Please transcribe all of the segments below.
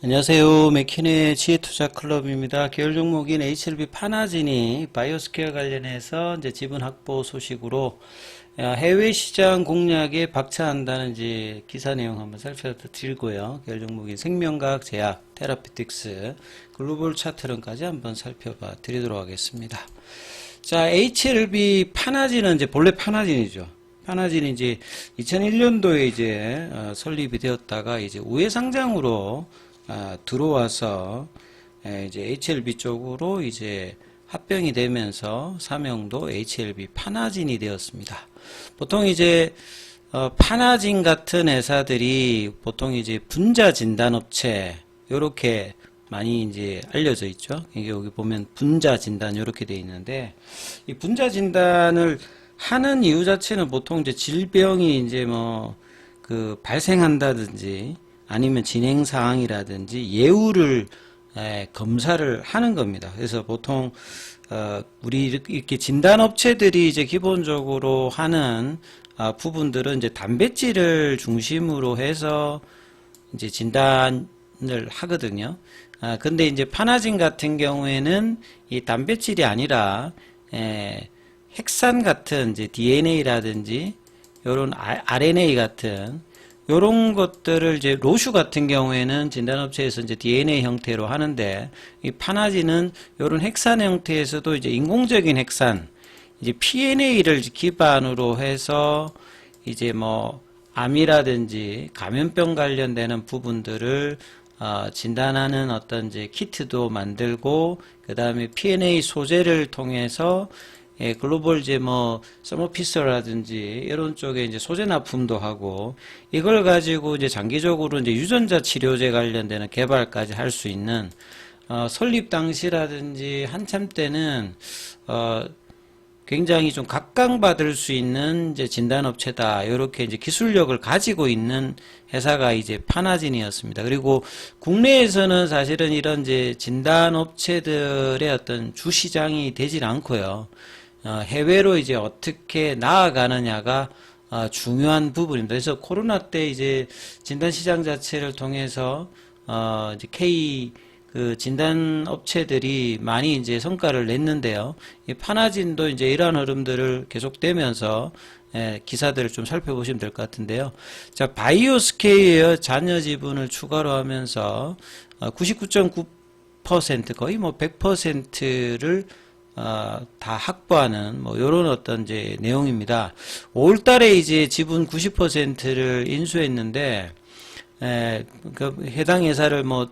안녕하세요. 맥킨의 지혜투자클럽입니다. 계열 종목인 HLB 파나진이 바이오스퀘어 관련해서 이제 지분 확보 소식으로 해외 시장 공략에 박차한다는 이제 기사 내용 한번 살펴드리고요. 계열 종목인 생명과학, 제약, 테라피틱스, 글로벌 차트론까지 한번 살펴봐 드리도록 하겠습니다. 자, HLB 파나진은 이제 본래 파나진이죠. 파나진이 이제 2001년도에 이제 설립이 되었다가 이제 우회 상장으로 들어와서 이제 HLB 쪽으로 이제 합병이 되면서 사명도 HLB 파나진이 되었습니다. 보통 이제 파나진 같은 회사들이 보통 이제 분자 진단 업체 요렇게 많이 이제 알려져 있죠. 이게 여기 보면 분자 진단 요렇게 돼 있는데 이 분자 진단을 하는 이유 자체는 보통 이제 질병이 이제 뭐 그 발생한다든지 아니면 진행 사항이라든지 예후를 검사를 하는 겁니다. 그래서 보통 우리 이렇게 진단 업체들이 이제 기본적으로 하는 부분들은 이제 단백질을 중심으로 해서 이제 진단을 하거든요. 근데 이제 파나진 같은 경우에는 이 단백질이 아니라 핵산 같은 이제 DNA라든지 요런 RNA 같은 요런 것들을 이제 로슈 같은 경우에는 진단업체에서 이제 DNA 형태로 하는데 이 파나진은 요런 핵산 형태에서도 이제 인공적인 핵산 이제 PNA를 기반으로 해서 이제 뭐 암이라든지 감염병 관련되는 부분들을 진단하는 어떤 이제 키트도 만들고 그 다음에 PNA 소재를 통해서 글로벌 이제 뭐 서머피서라든지 이런 쪽에 이제 소재 납품도 하고 이걸 가지고 이제 장기적으로 이제 유전자 치료제 관련되는 개발까지 할 수 있는 설립 당시라든지 한참 때는 굉장히 좀 각광받을 수 있는 이제 진단업체다. 이렇게 이제 기술력을 가지고 있는 회사가 이제 파나진이었습니다. 그리고 국내에서는 사실은 이런 이제 진단업체들의 어떤 주시장이 되질 않고요. 해외로 이제 어떻게 나아가느냐가 중요한 부분입니다. 그래서 코로나 때 이제 진단 시장 자체를 통해서 이제 K 그 진단 업체들이 많이 이제 성과를 냈는데요. 이 파나진도 이제 이러한 흐름들을 계속되면서 기사들을 좀 살펴보시면 될 것 같은데요. 자, 바이오스퀘어 잔여 지분을 추가로 하면서 99.9% 거의 뭐 100%를 다 확보하는 뭐 요런 어떤 이제 내용입니다. 5월 달에 이제 지분 90%를 인수했는데 그 해당 회사를 뭐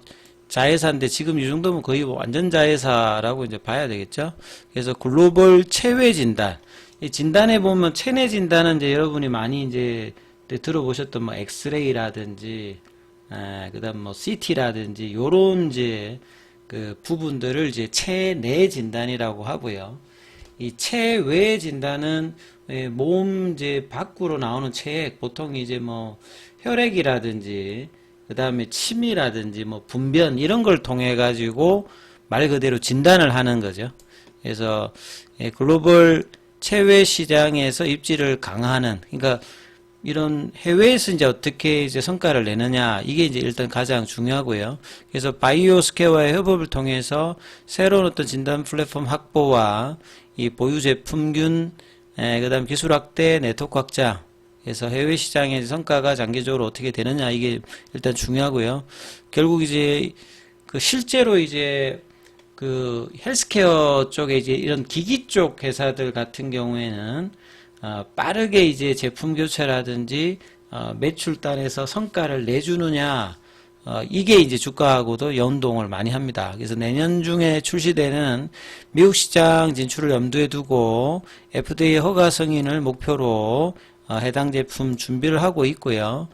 자회사인데 지금 이 정도면 거의 완전 자회사라고 이제 봐야 되겠죠. 그래서 글로벌 체외 진단. 이 진단에 보면 체내 진단은 이제 여러분이 많이 이제 들어보셨던 뭐 엑스레이라든지 그다음 뭐 CT라든지 요런 이제 그 부분들을 이제 체내 진단이라고 하고요. 이 체외 진단은 몸 이제 밖으로 나오는 체액 보통 이제 뭐 혈액이라든지 그 다음에 침이라든지 뭐 분변 이런 걸 통해 가지고 말 그대로 진단을 하는 거죠. 그래서 글로벌 체외 시장에서 입지를 강화하는 그러니까 이런 해외에서 이제 어떻게 이제 성과를 내느냐 이게 이제 일단 가장 중요하고요. 그래서 바이오스퀘어와의 협업을 통해서 새로운 어떤 진단 플랫폼 확보와 이 보유 제품균 그다음 기술 확대 네트워크 확장 그래서 해외 시장의 성과가 장기적으로 어떻게 되느냐 이게 일단 중요하고요. 결국 이제 그 실제로 이제 그 헬스케어 쪽에 이제 이런 기기 쪽 회사들 같은 경우에는 빠르게 이제 제품 교체라든지 매출단에서 성과를 내주느냐 이게 이제 주가하고도 연동을 많이 합니다. 그래서 내년 중에 출시되는 미국 시장 진출을 염두에 두고 FDA 허가 승인을 목표로 해당 제품 준비를 하고 있고요.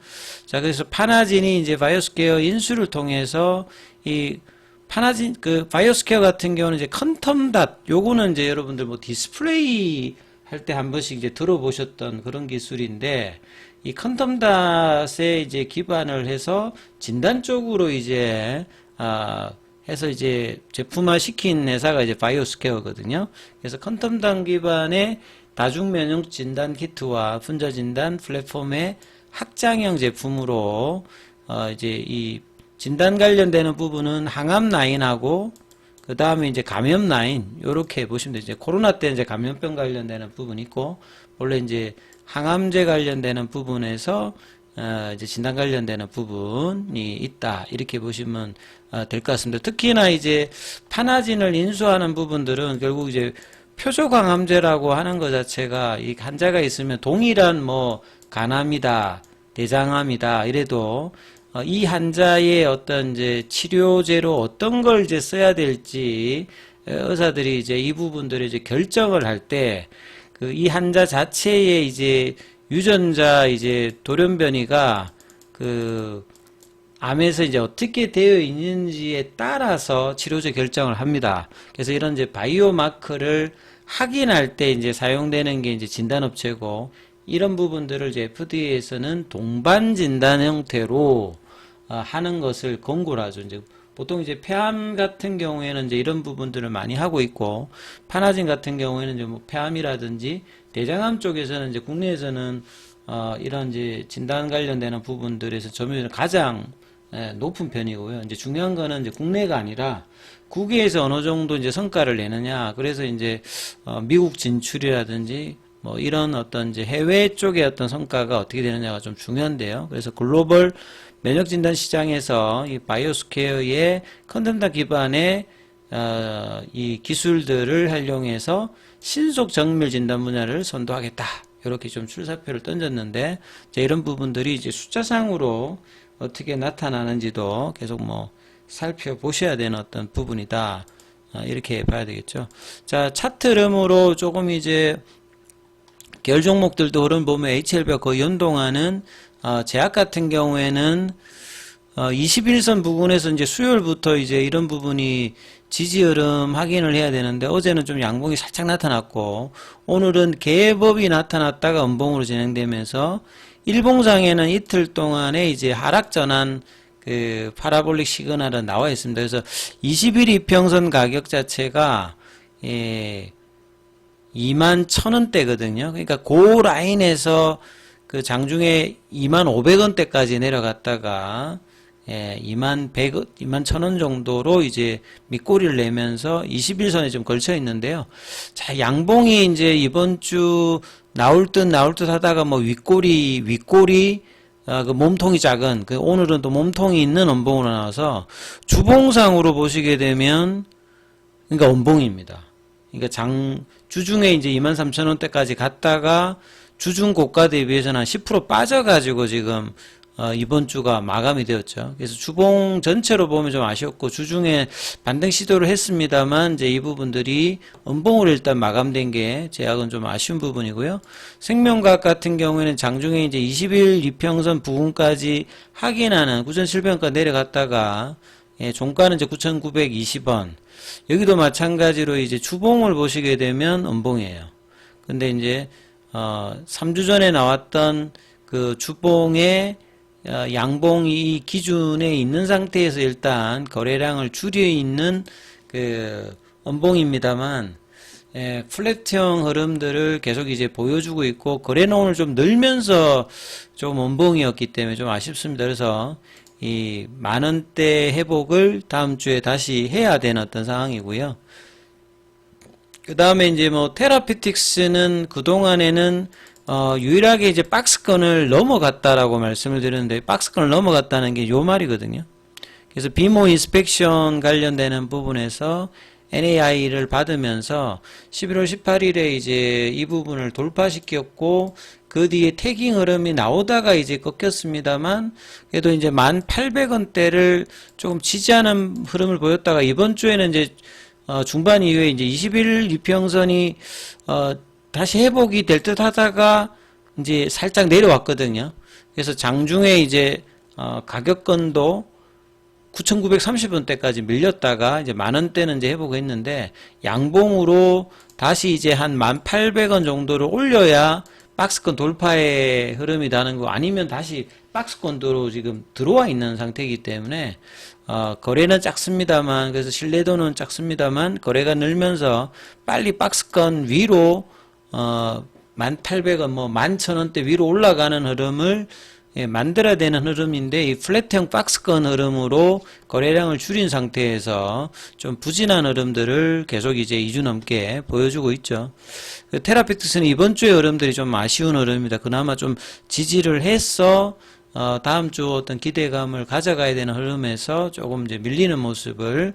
자, 그래서 파나진이 이제 바이오스퀘어 인수를 통해서 이 파나진 그 바이오스퀘어 같은 경우는 이제 컨텀닷 요거는 이제 여러분들 뭐 디스플레이 할 때 한 번씩 이제 들어보셨던 그런 기술인데 이 컨텀닷에 이제 기반을 해서 진단 쪽으로 이제 해서 이제 제품화 시킨 회사가 이제 바이오스퀘어거든요. 그래서 컨텀단 기반의 다중면역 진단 키트와 분자 진단 플랫폼의 확장형 제품으로 이제 이 진단 관련되는 부분은 항암 라인하고 그 다음에 이제 감염 라인 요렇게 보시면 되죠. 이제 코로나 때 이제 감염병 관련되는 부분이 있고 원래 이제 항암제 관련되는 부분에서 이제 진단 관련되는 부분이 있다 이렇게 보시면 될 것 같습니다. 특히나 이제 파나진을 인수하는 부분들은 결국 이제 표적항암제라고 하는 것 자체가 이 환자가 있으면 동일한 뭐 간암이다, 대장암이다 이래도 이 환자의 어떤 이제 치료제로 어떤 걸 이제 써야 될지 의사들이 이제 이 부분들을 이제 결정을 할 때 그 이 환자 자체의 이제 유전자 이제 돌연변이가 그 암에서 이제 어떻게 되어 있는지에 따라서 치료제 결정을 합니다. 그래서 이런 이제 바이오 마커를 확인할 때 이제 사용되는 게 이제 진단업체고 이런 부분들을 이제 FDA에서는 동반 진단 형태로 하는 것을 권고를 하죠. 이제 보통 이제 폐암 같은 경우에는 이제 이런 부분들을 많이 하고 있고 파나진 같은 경우에는 이제 뭐 폐암이라든지 대장암 쪽에서는 이제 국내에서는 이런 이제 진단 관련되는 부분들에서 점유율이 가장 높은 편이고요. 이제 중요한 거는 이제 국내가 아니라 국외에서 어느 정도 이제 성과를 내느냐. 그래서 이제 미국 진출이라든지 뭐 이런 어떤 이제 해외 쪽의 어떤 성과가 어떻게 되느냐가 좀 중요한데요. 그래서 글로벌 면역 진단 시장에서 이 바이오스퀘어의 컨덴사 기반의 이 기술들을 활용해서 신속 정밀 진단 분야를 선도하겠다. 이렇게 좀 출사표를 던졌는데 이제 이런 부분들이 이제 숫자상으로 어떻게 나타나는지도 계속 뭐 살펴보셔야 되는 어떤 부분이다. 이렇게 봐야 되겠죠. 자, 차트 흐름으로 조금 이제 계열 종목들도 흐름 보면 HLB와 거의 연동하는 제약 같은 경우에는 21선 부근에서 이제 수요일부터 이제 이런 부분이 지지 흐름 확인을 해야 되는데 어제는 좀 양봉이 살짝 나타났고 오늘은 개법이 나타났다가 음봉으로 진행되면서 일봉상에는 이틀 동안에 이제 하락 전환 그 파라볼릭 시그널은 나와 있습니다. 그래서 20일 이평선 가격 자체가 21,000원대거든요. 그러니까 그 라인에서 그 장중에 25,000원대까지 내려갔다가 21,000원 정도로 이제 밑꼬리를 내면서 21선에 좀 걸쳐 있는데요. 자, 양봉이 이제 이번 주 나올 듯 하다가 뭐 윗꼬리 그 몸통이 작은 그 오늘은 또 몸통이 있는 음봉으로 나와서 주봉상으로 보시게 되면 그러니까 음봉입니다. 그러니까 주중에 이제 23,000원대까지 갔다가 주중 고가 대비해서는 한 10% 빠져가지고 지금 이번 주가 마감이 되었죠. 그래서 주봉 전체로 보면 좀 아쉬웠고 주중에 반등 시도를 했습니다만 이제 이 부분들이 음봉으로 일단 마감된 게 제약은 좀 아쉬운 부분이고요. 생명과학 같은 경우에는 장중에 이제 20일 이평선 부근까지 확인하는 9,700원까지 내려갔다가 종가는 이제 9,920원. 여기도 마찬가지로 이제 주봉을 보시게 되면 음봉이에요. 근데 이제 3주 전에 나왔던 그 주봉의 양봉이 기준에 있는 상태에서 일단 거래량을 줄여 있는 그 음봉입니다만 플랫형 흐름들을 계속 이제 보여주고 있고 거래는 오늘 좀 늘면서 좀 음봉이었기 때문에 좀 아쉽습니다. 그래서 이 만원대 회복을 다음 주에 다시 해야 되는 어떤 상황이고요. 그 다음에 이제 뭐 테라피틱스는 그동안에는 유일하게 이제 박스권을 넘어갔다라고 말씀을 드렸는데 박스권을 넘어갔다는 게 요 말이거든요. 그래서 비모 인스펙션 관련되는 부분에서 NAI를 받으면서 11월 18일에 이제 이 부분을 돌파시켰고 그 뒤에 태깅 흐름이 나오다가 이제 꺾였습니다만 그래도 이제 1,800원대를 조금 지지하는 흐름을 보였다가 이번 주에는 이제 중반 이후에 이제 21일 이평선이 다시 회복이 될 듯 하다가 이제 살짝 내려왔거든요. 그래서 장중에 이제 가격권도 9,930원대까지 밀렸다가 이제 만원대는 이제 회복했는데 양봉으로 다시 이제 한 1,800원 정도를 올려야 박스권 돌파의 흐름이라는 거 아니면 다시 박스권도로 지금 들어와 있는 상태이기 때문에 거래는 작습니다만 그래서 신뢰도는 작습니다만 거래가 늘면서 빨리 박스권 위로 1,800원 뭐 11,000원대 위로 올라가는 흐름을 만들어야 되는 흐름인데 이 플랫형 박스권 흐름으로 거래량을 줄인 상태에서 좀 부진한 흐름들을 계속 이제 2주 넘게 보여주고 있죠. 테라팩트스는 이번 주의 흐름들이 좀 아쉬운 흐름입니다. 그나마 좀 지지를 해서 다음 주 어떤 기대감을 가져가야 되는 흐름에서 조금 이제 밀리는 모습을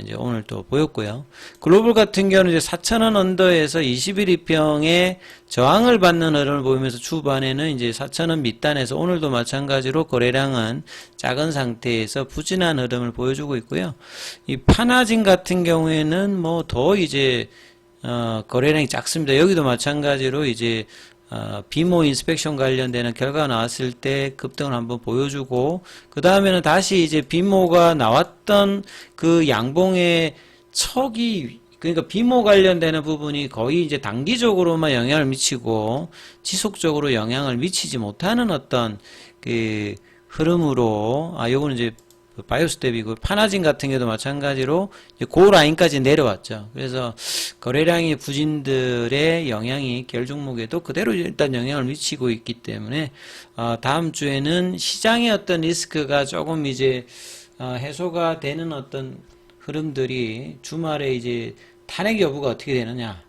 이제 오늘 또 보였고요. 글로벌 같은 경우는 이제 4,000원 언더에서 21일평에 저항을 받는 흐름을 보이면서 추반에는 이제 4,000원 밑단에서 오늘도 마찬가지로 거래량은 작은 상태에서 부진한 흐름을 보여주고 있고요. 이 파나진 같은 경우에는 뭐 더 이제 거래량이 작습니다. 여기도 마찬가지로 이제 비모 인스펙션 관련되는 결과가 나왔을 때 급등을 한번 보여주고, 그 다음에는 다시 이제 비모가 나왔던 그 양봉의 척이, 그러니까 비모 관련되는 부분이 거의 이제 단기적으로만 영향을 미치고 지속적으로 영향을 미치지 못하는 어떤 그 흐름으로, 요거는 이제 바이오스텝이고, 파나진 같은 경우도 마찬가지로 고 라인까지 내려왔죠. 그래서 거래량의 부진들의 영향이 계열 종목에도 그대로 일단 영향을 미치고 있기 때문에 다음 주에는 시장의 어떤 리스크가 조금 이제 해소가 되는 어떤 흐름들이 주말에 이제 탄핵 여부가 어떻게 되느냐,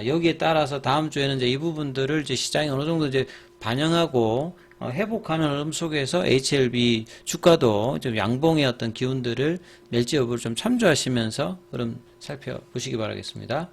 여기에 따라서 다음 주에는 이제 이 부분들을 이제 시장이 어느 정도 이제 반영하고 회복하는 흐름 속에서 HLB 주가도 좀 양봉의 어떤 기운들을 멜지 여부를 좀 참조하시면서 흐름 살펴보시기 바라겠습니다.